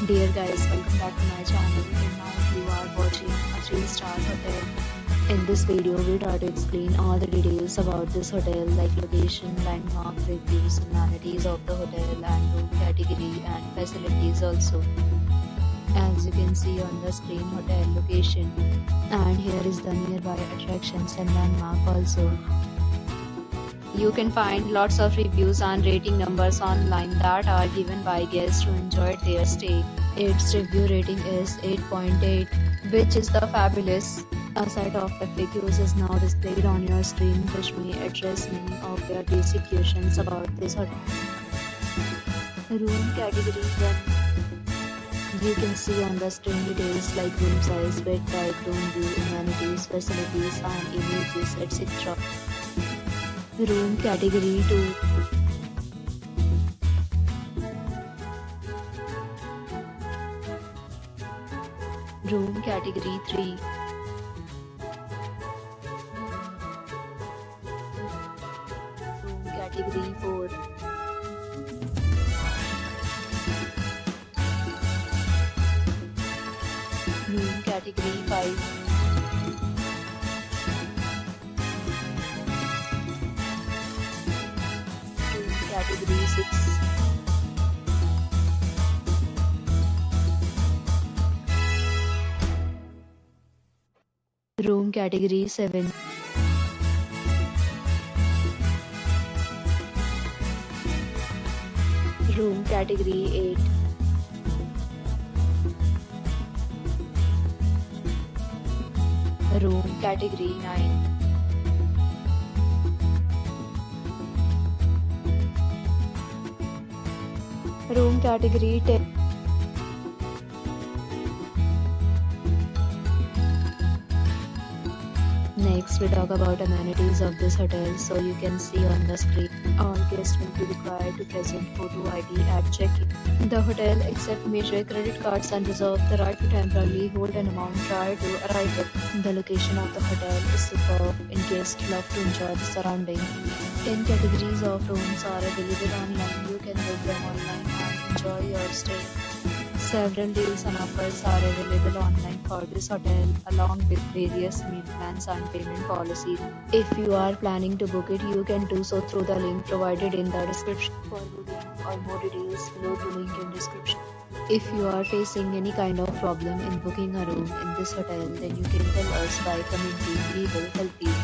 Dear guys, welcome back to my channel, and now you are watching a 3-star hotel. In this video, we try to explain all the details about this hotel like location, landmark, reviews, amenities of the hotel and room category and facilities also. As you can see on the screen, hotel location, and here is the nearby attractions and landmark also. You can find lots of reviews and rating numbers online that are given by guests who enjoyed their stay. Its review rating is 8.8, which is the fabulous. A set of FAQs is now displayed on your screen, which may address many of your basic questions about this hotel. Room category 1. You can see on the screen details like room size, bed type, room view, amenities, facilities, and images, etc. Room category 2. Room category 3. Room category 4. Room category 5. Category 6. Room category 7. Room category 8. Room category 9. Room category 10. Next, we talk about amenities of this hotel. So you can see on the screen, all guests will be required to present photo ID at check-in. The hotel accepts major credit cards and reserves the right to temporarily hold an amount prior to arrival. The location of the hotel is superb and guests love to enjoy the surrounding. 10 categories of rooms are available online. You can book them online and enjoy your stay. Several deals and offers are available online for this hotel, along with various meal plans and payment policies. If you are planning to book it, you can do so through the link provided in the description. For booking or more details, below the link in description. If you are facing any kind of problem in booking a room in this hotel, then you can tell us by commenting. We will help you.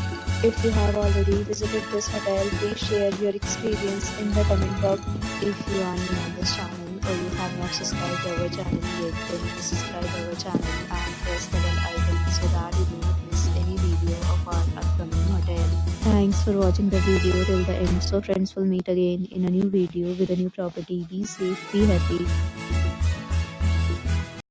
If you have already visited this hotel, please share your experience in the comment box. If you are new on this channel or you have not subscribed to our channel yet, then please subscribe to our channel and press the bell icon so that you do not miss any video of our upcoming hotel. Thanks for watching the video till the end. So friends, will meet again in a new video with a new property. Be safe, be happy.